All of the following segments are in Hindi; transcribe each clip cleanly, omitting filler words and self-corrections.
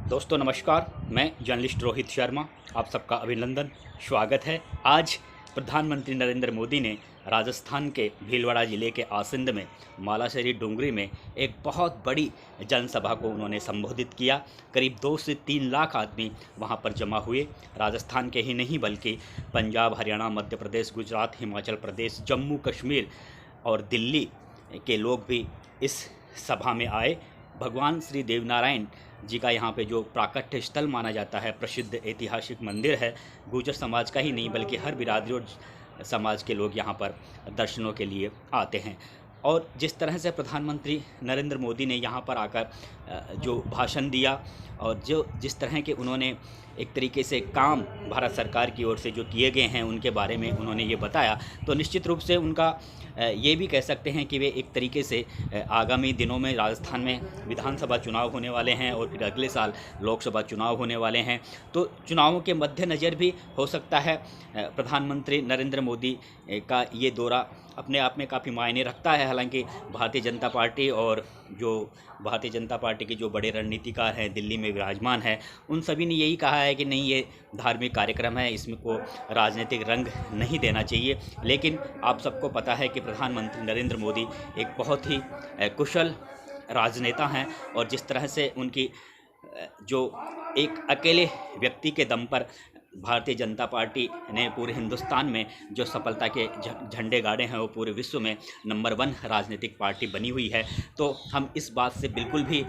दोस्तों नमस्कार, मैं जर्नलिस्ट रोहित शर्मा, आप सबका अभिनंदन, स्वागत है। आज प्रधानमंत्री नरेंद्र मोदी ने राजस्थान के भीलवाड़ा ज़िले के आसिंद में मालाशरी डूंगरी में एक बहुत बड़ी जनसभा को उन्होंने संबोधित किया। करीब 2 से 3 लाख आदमी वहां पर जमा हुए। राजस्थान के ही नहीं बल्कि पंजाब, हरियाणा, मध्य प्रदेश, गुजरात, हिमाचल प्रदेश, जम्मू कश्मीर और दिल्ली के लोग भी इस सभा में आए। भगवान श्री देवनारायण जी का यहाँ पे जो प्राकट्य स्थल माना जाता है, प्रसिद्ध ऐतिहासिक मंदिर है। गुर्जर समाज का ही नहीं बल्कि हर बिरादरी और समाज के लोग यहाँ पर दर्शनों के लिए आते हैं। और जिस तरह से प्रधानमंत्री नरेंद्र मोदी ने यहाँ पर आकर जो भाषण दिया और जिस तरह के उन्होंने एक तरीके से काम भारत सरकार की ओर से जो किए गए हैं उनके बारे में उन्होंने ये बताया, तो निश्चित रूप से उनका ये भी कह सकते हैं कि वे एक तरीके से आगामी दिनों में राजस्थान में विधानसभा चुनाव होने वाले हैं और फिर अगले साल लोकसभा चुनाव होने वाले हैं, तो चुनावों के मद्देनज़र भी हो सकता है प्रधानमंत्री नरेंद्र मोदी का ये दौरा अपने आप में काफ़ी मायने रखता है। हालांकि भारतीय जनता पार्टी और जो भारतीय जनता पार्टी के जो बड़े रणनीतिकार हैं दिल्ली में विराजमान हैं, उन सभी ने यही कहा है कि नहीं, ये धार्मिक कार्यक्रम है, इसमें को राजनीतिक रंग नहीं देना चाहिए। लेकिन आप सबको पता है कि प्रधानमंत्री नरेंद्र मोदी एक बहुत ही कुशल राजनेता हैं और जिस तरह से उनकी जो एक अकेले व्यक्ति के दम पर भारतीय जनता पार्टी ने पूरे हिंदुस्तान में जो सफलता के झंडे गाड़े हैं, वो पूरे विश्व में नंबर 1 राजनीतिक पार्टी बनी हुई है। तो हम इस बात से बिल्कुल भी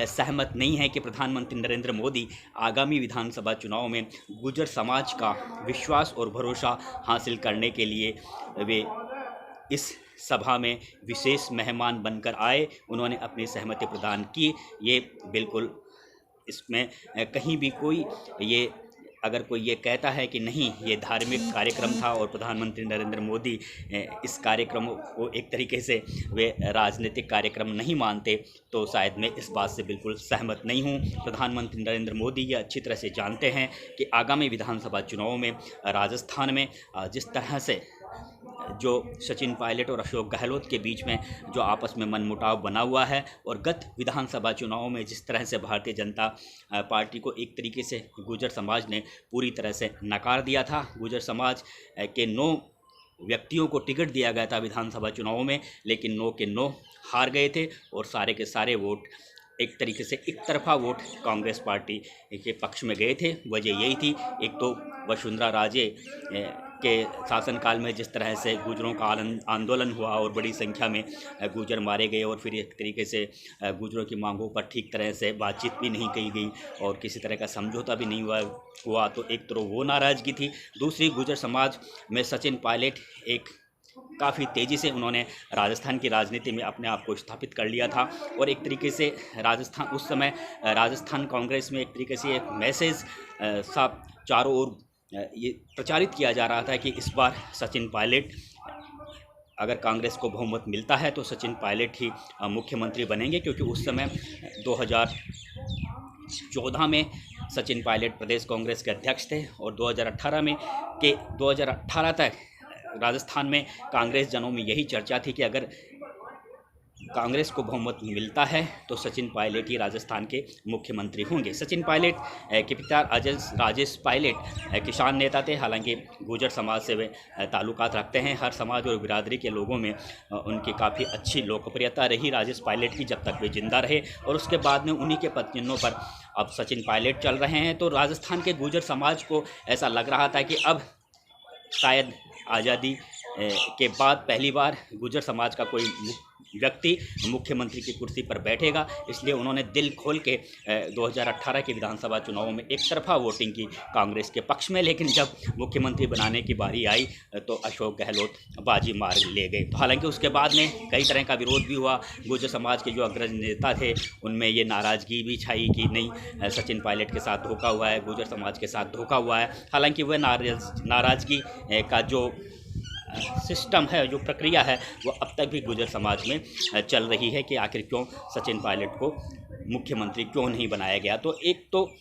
सहमत नहीं हैं कि प्रधानमंत्री नरेंद्र मोदी आगामी विधानसभा चुनाव में गुर्जर समाज का विश्वास और भरोसा हासिल करने के लिए वे इस सभा में विशेष मेहमान बनकर आए। उन्होंने अपनी सहमति प्रदान की। ये बिल्कुल इसमें कहीं भी कोई ये अगर कोई ये कहता है कि नहीं, ये धार्मिक कार्यक्रम था और प्रधानमंत्री नरेंद्र मोदी इस कार्यक्रम को एक तरीके से वे राजनीतिक कार्यक्रम नहीं मानते, तो शायद मैं इस बात से बिल्कुल सहमत नहीं हूँ। प्रधानमंत्री नरेंद्र मोदी ये अच्छी तरह से जानते हैं कि आगामी विधानसभा चुनाव में राजस्थान में जिस तरह से जो सचिन पायलट और अशोक गहलोत के बीच में जो आपस में मनमुटाव बना हुआ है और गत विधानसभा चुनाव में जिस तरह से भारतीय जनता पार्टी को एक तरीके से गुर्जर समाज ने पूरी तरह से नकार दिया था। गुर्जर समाज के 9 व्यक्तियों को टिकट दिया गया था विधानसभा चुनाव में, लेकिन 9 के 9 हार गए थे और सारे के सारे वोट एक तरीके से एक तरफा वोट कांग्रेस पार्टी के पक्ष में गए थे। वजह यही थी, एक तो वसुंधरा राजे के शासनकाल में जिस तरह से गुर्जरों का आंदोलन हुआ और बड़ी संख्या में गुर्जर मारे गए और फिर एक तरीके से गुर्जरों की मांगों पर ठीक तरह से बातचीत भी नहीं की गई और किसी तरह का समझौता भी नहीं हुआ, तो एक तरफ वो नाराज़गी थी। दूसरी, गुर्जर समाज में सचिन पायलट एक काफ़ी तेज़ी से उन्होंने राजस्थान की राजनीति में अपने आप को स्थापित कर लिया था और एक तरीके से राजस्थान उस समय राजस्थान कांग्रेस में एक तरीके से एक मैसेज सा चारों ओर ये प्रचारित किया जा रहा था कि इस बार सचिन पायलट, अगर कांग्रेस को बहुमत मिलता है तो सचिन पायलट ही मुख्यमंत्री बनेंगे, क्योंकि उस समय 2014 में सचिन पायलट प्रदेश कांग्रेस के अध्यक्ष थे और 2018 तक राजस्थान में कांग्रेस जनों में यही चर्चा थी कि अगर कांग्रेस को बहुमत मिलता है तो सचिन पायलट ही राजस्थान के मुख्यमंत्री होंगे। सचिन पायलट के पिता राजेश पायलट किसान नेता थे। हालांकि गुर्जर समाज से वे ताल्लुकात रखते हैं। हर समाज और बिरादरी के लोगों में उनकी काफ़ी अच्छी लोकप्रियता रही राजेश पायलट की, जब तक वे जिंदा रहे, और उसके बाद में उन्हीं के पदचिन्हों पर अब सचिन पायलट चल रहे हैं। तो राजस्थान के गुर्जर समाज को ऐसा लग रहा था कि अब शायद आज़ादी के बाद पहली बार गुर्जर समाज का कोई व्यक्ति मुख्यमंत्री की कुर्सी पर बैठेगा, इसलिए उन्होंने दिल खोल के 2018 के विधानसभा चुनाव में एक तरफा वोटिंग की कांग्रेस के पक्ष में। लेकिन जब मुख्यमंत्री बनाने की बारी आई तो अशोक गहलोत बाजी मार ले गए। तो हालांकि उसके बाद में कई तरह का विरोध भी हुआ। गुर्जर समाज के जो अग्रणी नेता थे उनमें ये नाराज़गी भी छाई कि नहीं, सचिन पायलट के साथ धोखा हुआ है, गुर्जर समाज के साथ धोखा हुआ है। हालांकि वह नाराज़गी का जो सिस्टम है, जो प्रक्रिया है, वो अब तक भी गुर्जर समाज में चल रही है कि आखिर क्यों सचिन पायलट को मुख्यमंत्री क्यों नहीं बनाया गया। तो एक तो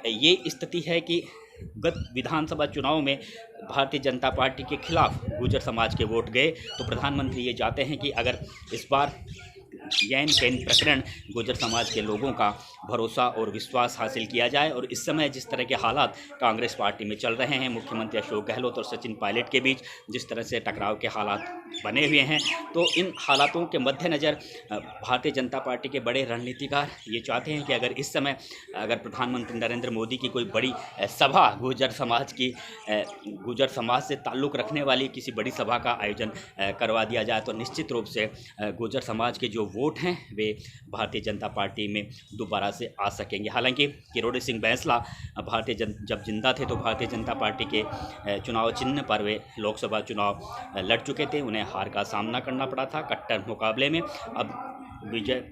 ये स्थिति है कि गत विधानसभा चुनाव में भारतीय जनता पार्टी के खिलाफ गुर्जर समाज के वोट गए, तो प्रधानमंत्री ये चाहते हैं कि अगर इस बार जैन पेन प्रकरण गुर्जर समाज के लोगों का भरोसा और विश्वास हासिल किया जाए। और इस समय जिस तरह के हालात कांग्रेस पार्टी में चल रहे हैं, मुख्यमंत्री अशोक गहलोत और सचिन पायलट के बीच जिस तरह से टकराव के हालात बने हुए हैं, तो इन हालातों के मद्देनज़र भारतीय जनता पार्टी के बड़े रणनीतिकार ये चाहते हैं कि अगर इस समय अगर प्रधानमंत्री नरेंद्र मोदी की कोई बड़ी सभा गुर्जर समाज से ताल्लुक़ रखने वाली किसी बड़ी सभा का आयोजन करवा दिया जाए, तो निश्चित रूप से गुर्जर समाज के जो वोट हैं वे भारतीय जनता पार्टी में दोबारा से आ सकेंगे। हालांकि किरोड़ी सिंह बैंसला जब जिंदा थे तो भारतीय जनता पार्टी के चुनाव चिन्ह पर वे लोकसभा चुनाव लड़ चुके थे। उन्हें हार का सामना करना पड़ा था कट्टर मुकाबले में। अब विजय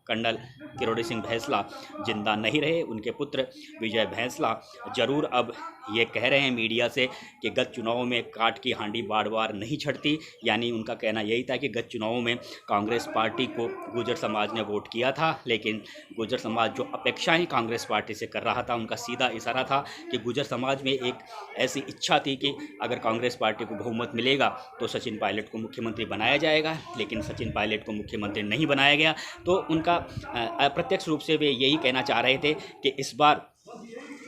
कर्नल किरोड़ी सिंह बैंसला जिंदा नहीं रहे। उनके पुत्र विजय बैंसला जरूर अब ये कह रहे हैं मीडिया से कि गत चुनावों में काट की हांडी बार बार नहीं छटती, यानी उनका कहना यही था कि गत चुनावों में कांग्रेस पार्टी को गुर्जर समाज ने वोट किया था, लेकिन गुर्जर समाज जो अपेक्षाएं कांग्रेस पार्टी से कर रहा था, उनका सीधा इशारा था कि गुर्जर समाज में एक ऐसी इच्छा थी कि अगर कांग्रेस पार्टी को बहुमत मिलेगा तो सचिन पायलट को मुख्यमंत्री बनाया जाएगा, लेकिन सचिन पायलट को मुख्यमंत्री नहीं बनाया गया। तो उनका अप्रत्यक्ष रूप से वे यही कहना चाह रहे थे कि इस बार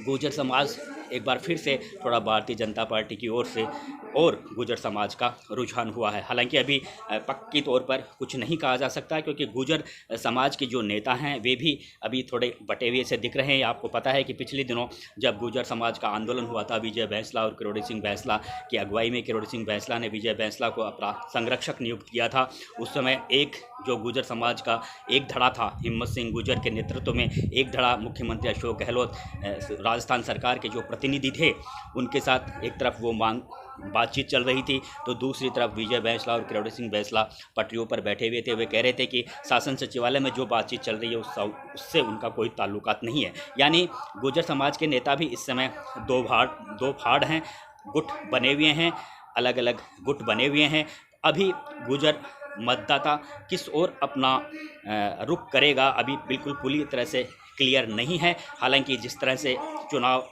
गुर्जर समाज एक बार फिर से थोड़ा भारतीय जनता पार्टी की ओर से और गुर्जर समाज का रुझान हुआ है। हालांकि अभी पक्की तौर पर कुछ नहीं कहा जा सकता, क्योंकि गुर्जर समाज के जो नेता हैं वे भी अभी थोड़े बटे हुए से दिख रहे हैं। आपको पता है कि पिछले दिनों जब गुर्जर समाज का आंदोलन हुआ था, विजय बैंसला और किरोड़ी सिंह बैंसला की अगुवाई में, किरोड़ी सिंह बैंसला ने विजय बैंसला को अपना संरक्षक नियुक्त किया था। उस समय एक जो गुर्जर समाज का एक धड़ा था, हिम्मत सिंह गुर्जर के नेतृत्व में एक धड़ा मुख्यमंत्री अशोक गहलोत राजस्थान सरकार के जो प्रतिनिधि थे उनके साथ एक तरफ वो बातचीत चल रही थी, तो दूसरी तरफ विजय बैंसला और किरोड़ी सिंह बैंसला पटरियों पर बैठे हुए थे। वे कह रहे थे कि शासन सचिवालय में जो बातचीत चल रही है उससे उनका कोई ताल्लुकात नहीं है। यानी गुर्जर समाज के नेता भी इस समय दो फाड़ हैं, गुट बने हुए हैं, अलग अलग गुट बने हुए हैं। अभी गुर्जर मतदाता किस ओर अपना रुख करेगा अभी बिल्कुल पूरी तरह से क्लियर नहीं है। हालांकि जिस तरह से चुनाव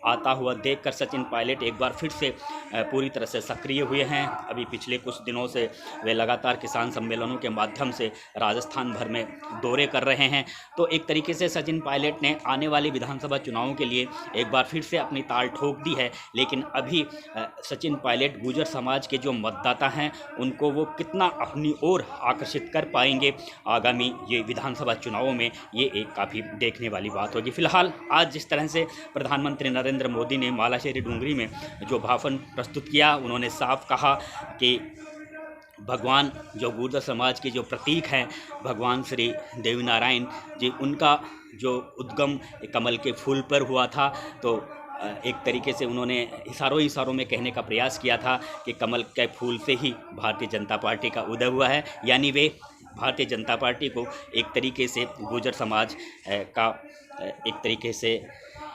आता हुआ देखकर सचिन पायलट एक बार फिर से पूरी तरह से सक्रिय हुए हैं। अभी पिछले कुछ दिनों से वे लगातार किसान सम्मेलनों के माध्यम से राजस्थान भर में दौरे कर रहे हैं। तो एक तरीके से सचिन पायलट ने आने वाले विधानसभा चुनावों के लिए एक बार फिर से अपनी ताल ठोक दी है। लेकिन अभी सचिन पायलट गुर्जर समाज के जो मतदाता हैं उनको वो कितना अपनी ओर आकर्षित कर पाएंगे आगामी ये विधानसभा चुनावों में, ये एक काफ़ी देखने वाली बात होगी। फिलहाल आज जिस तरह से प्रधानमंत्री नरेंद्र मोदी ने मालाशेरी डूंगरी में जो भाषण प्रस्तुत किया, उन्होंने साफ कहा कि भगवान जो गुर्जर समाज के जो प्रतीक हैं, भगवान श्री देवीनारायण जी, उनका जो उद्गम कमल के फूल पर हुआ था। तो एक तरीके से उन्होंने इशारों में कहने का प्रयास किया था कि कमल के फूल से ही भारतीय जनता पार्टी का उदय हुआ है। यानी वे भारतीय जनता पार्टी को एक तरीके से गुर्जर समाज का एक तरीके से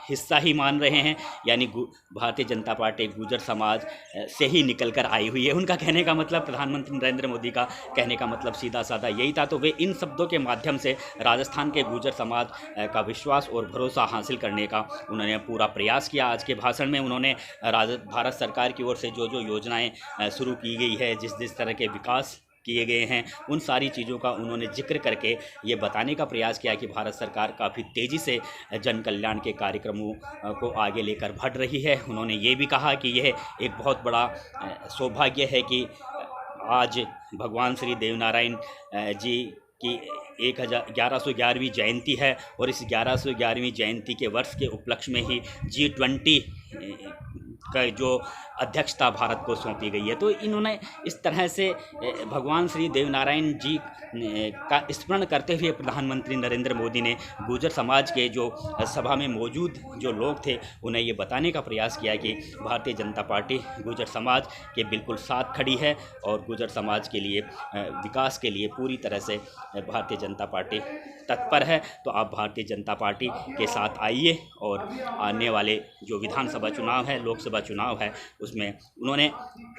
हिस्सा ही मान रहे हैं। यानी भारतीय जनता पार्टी गुर्जर समाज से ही निकल कर आई हुई है। उनका कहने का मतलब, प्रधानमंत्री नरेंद्र मोदी का कहने का मतलब सीधा साधा यही था। तो वे इन शब्दों के माध्यम से राजस्थान के गुर्जर समाज का विश्वास और भरोसा हासिल करने का उन्होंने पूरा प्रयास किया। आज के भाषण में उन्होंने भारत सरकार की ओर से जो योजनाएँ शुरू की गई है, जिस तरह के विकास किए गए हैं, उन सारी चीज़ों का उन्होंने जिक्र करके ये बताने का प्रयास किया कि भारत सरकार काफ़ी तेज़ी से जन कल्याण के कार्यक्रमों को आगे लेकर बढ़ रही है। उन्होंने ये भी कहा कि यह एक बहुत बड़ा सौभाग्य है कि आज भगवान श्री देवनारायण जी की 1111वीं जयंती है और इस 1111वीं जयंती के वर्ष के उपलक्ष्य में ही G20 का जो अध्यक्षता भारत को सौंपी गई है। तो इन्होंने इस तरह से भगवान श्री देवनारायण जी का स्मरण करते हुए प्रधानमंत्री नरेंद्र मोदी ने गुर्जर समाज के जो सभा में मौजूद जो लोग थे उन्हें ये बताने का प्रयास किया कि भारतीय जनता पार्टी गुर्जर समाज के बिल्कुल साथ खड़ी है और गुर्जर समाज के लिए विकास के लिए पूरी तरह से भारतीय जनता पार्टी तत्पर है। तो आप भारतीय जनता पार्टी के साथ आइए और आने वाले जो विधानसभा चुनाव है, लोकसभा चुनाव है, उसमें उन्होंने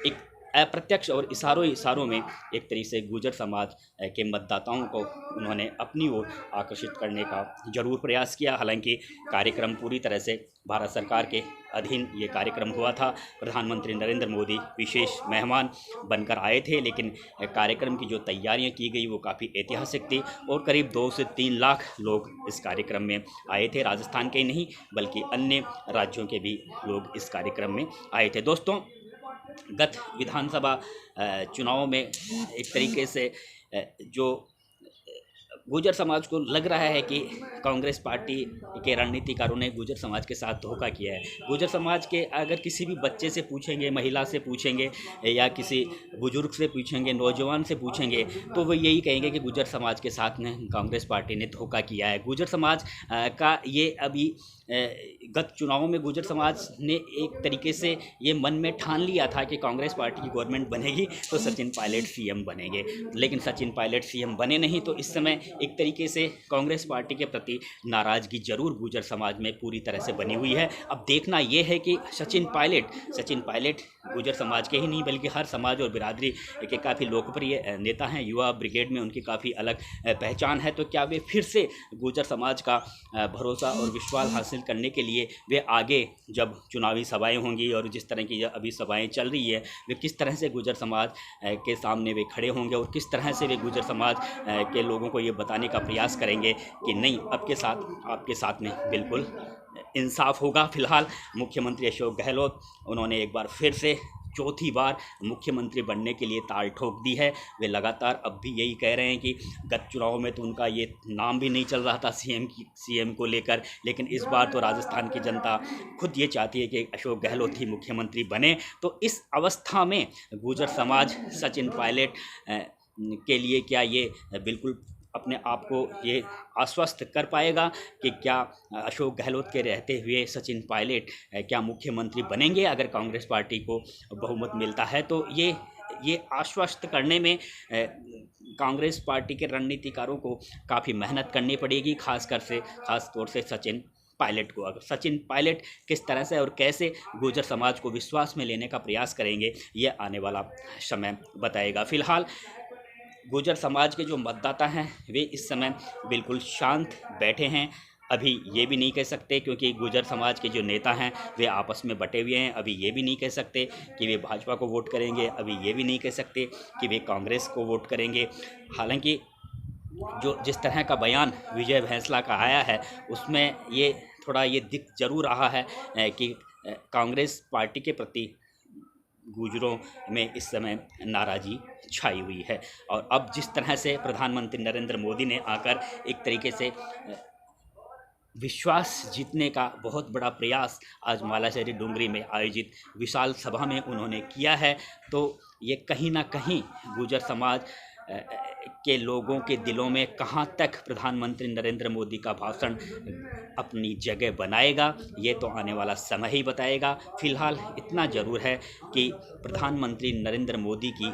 एक अप्रत्यक्ष और इशारों में एक तरीके से गुर्जर समाज के मतदाताओं को उन्होंने अपनी ओर आकर्षित करने का ज़रूर प्रयास किया। हालांकि कार्यक्रम पूरी तरह से भारत सरकार के अधीन ये कार्यक्रम हुआ था। प्रधानमंत्री नरेंद्र मोदी विशेष मेहमान बनकर आए थे, लेकिन कार्यक्रम की जो तैयारियां की गई वो काफ़ी ऐतिहासिक थी और करीब 2 से 3 लाख लोग इस कार्यक्रम में आए थे। राजस्थान के ही नहीं बल्कि अन्य राज्यों के भी लोग इस कार्यक्रम में आए थे। दोस्तों, गत विधानसभा चुनाव में एक तरीके से जो गुर्जर समाज को लग रहा है कि कांग्रेस पार्टी के रणनीतिकारों ने गुर्जर समाज के साथ धोखा किया है। गुर्जर समाज के अगर किसी भी बच्चे से पूछेंगे, महिला से पूछेंगे या किसी बुजुर्ग से पूछेंगे, नौजवान से पूछेंगे, तो वो यही कहेंगे कि गुर्जर समाज के साथ में कांग्रेस पार्टी ने धोखा किया है। गुर्जर समाज का ये अभी गत चुनावों में गुर्जर समाज ने एक तरीके से ये मन में ठान लिया था कि कांग्रेस पार्टी की गवर्नमेंट बनेगी तो सचिन पायलट सीएम बनेंगे, लेकिन सचिन पायलट सीएम बने नहीं। तो इस समय एक तरीके से कांग्रेस पार्टी के प्रति नाराज़गी जरूर गुर्जर समाज में पूरी तरह से बनी हुई है। अब देखना ये है कि सचिन पायलट गुर्जर समाज के ही नहीं बल्कि हर समाज और बिरादरी के काफ़ी लोकप्रिय नेता हैं। युवा ब्रिगेड में उनकी काफ़ी अलग पहचान है। तो क्या वे फिर से गुर्जर समाज का भरोसा और विश्वास हासिल करने के लिए वे आगे जब चुनावी सभाएं होंगी और जिस तरह की अभी सभाएं चल रही है, वे किस तरह से गुर्जर समाज के सामने वे खड़े होंगे और किस तरह से वे गुर्जर समाज के लोगों को ये बताने का प्रयास करेंगे कि नहीं, आपके साथ में बिल्कुल इंसाफ होगा। फिलहाल मुख्यमंत्री अशोक गहलोत उन्होंने एक बार फिर से चौथी बार मुख्यमंत्री बनने के लिए ताल ठोक दी है। वे लगातार अब भी यही कह रहे हैं कि गत चुनाव में तो उनका ये नाम भी नहीं चल रहा था सीएम को लेकर, लेकिन इस बार तो राजस्थान की जनता खुद ये चाहती है कि अशोक गहलोत ही मुख्यमंत्री बने। तो इस अवस्था में गुर्जर समाज सचिन पायलट के लिए क्या ये बिल्कुल अपने आप को ये आश्वस्त कर पाएगा कि क्या अशोक गहलोत के रहते हुए सचिन पायलट क्या मुख्यमंत्री बनेंगे? अगर कांग्रेस पार्टी को बहुमत मिलता है तो ये आश्वस्त करने में कांग्रेस पार्टी के रणनीतिकारों को काफ़ी मेहनत करनी पड़ेगी, खास तौर से सचिन पायलट को। अगर सचिन पायलट किस तरह से और कैसे गुर्जर समाज को विश्वास में लेने का प्रयास करेंगे, ये आने वाला समय बताएगा। फिलहाल गुर्जर समाज के जो मतदाता हैं वे इस समय बिल्कुल शांत बैठे हैं। अभी ये भी नहीं कह सकते, क्योंकि गुर्जर समाज के जो नेता हैं वे आपस में बटे हुए हैं। अभी ये भी नहीं कह सकते कि वे भाजपा को वोट करेंगे, अभी ये भी नहीं कह सकते कि वे कांग्रेस को वोट करेंगे। हालांकि जो जिस तरह का बयान विजय भैंसला का आया है उसमें ये थोड़ा ये दिख जरूर रहा है कि कांग्रेस पार्टी के प्रति गुर्जरों में इस समय नाराज़गी छाई हुई है। और अब जिस तरह से प्रधानमंत्री नरेंद्र मोदी ने आकर एक तरीके से विश्वास जीतने का बहुत बड़ा प्रयास आज मालाशेरी डूंगरी में आयोजित विशाल सभा में उन्होंने किया है, तो ये कहीं ना कहीं गुर्जर समाज के लोगों के दिलों में कहां तक प्रधानमंत्री नरेंद्र मोदी का भाषण अपनी जगह बनाएगा, ये तो आने वाला समय ही बताएगा। फिलहाल इतना ज़रूर है कि प्रधानमंत्री नरेंद्र मोदी की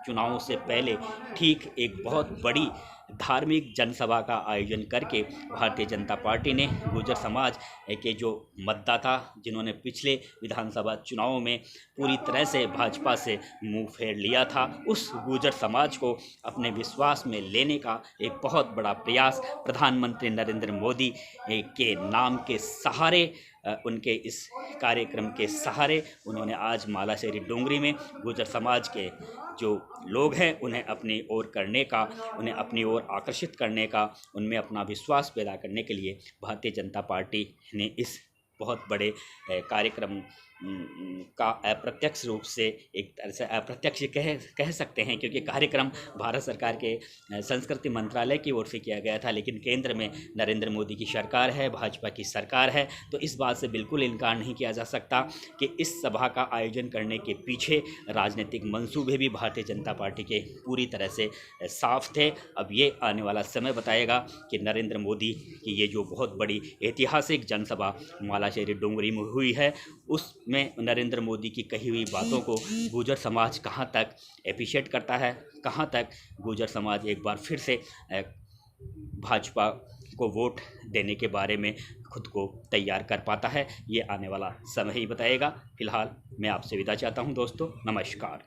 चुनावों से पहले ठीक एक बहुत बड़ी धार्मिक जनसभा का आयोजन करके भारतीय जनता पार्टी ने गुर्जर समाज के जो मतदाता जिन्होंने पिछले विधानसभा चुनावों में पूरी तरह से भाजपा से मुंह फेर लिया था, उस गुर्जर समाज को अपने विश्वास में लेने का एक बहुत बड़ा प्रयास प्रधानमंत्री नरेंद्र मोदी के नाम के सहारे, उनके इस कार्यक्रम के सहारे उन्होंने आज मालाशेरी डोंगरी में गुर्जर समाज के जो लोग हैं उन्हें अपनी ओर करने का, उन्हें अपनी ओर आकर्षित करने का, उनमें अपना विश्वास पैदा करने के लिए भारतीय जनता पार्टी ने इस बहुत बड़े कार्यक्रम का अप्रत्यक्ष रूप से, एक तरह से अप्रत्यक्ष कह सकते हैं, क्योंकि कार्यक्रम भारत सरकार के संस्कृति मंत्रालय की ओर से किया गया था, लेकिन केंद्र में नरेंद्र मोदी की सरकार है, भाजपा की सरकार है, तो इस बात से बिल्कुल इनकार नहीं किया जा सकता कि इस सभा का आयोजन करने के पीछे राजनीतिक मंसूबे भी भारतीय जनता पार्टी के पूरी तरह से साफ थे। अब ये आने वाला समय बताएगा कि नरेंद्र मोदी की ये जो बहुत बड़ी ऐतिहासिक जनसभा मालाशेरी डोंगरी में हुई है, उसमें नरेंद्र मोदी की कही हुई बातों को गुर्जर समाज कहाँ तक एप्रिशिएट करता है, कहाँ तक गुर्जर समाज एक बार फिर से भाजपा को वोट देने के बारे में खुद को तैयार कर पाता है, ये आने वाला समय ही बताएगा। फिलहाल मैं आपसे विदा चाहता हूं दोस्तों, नमस्कार।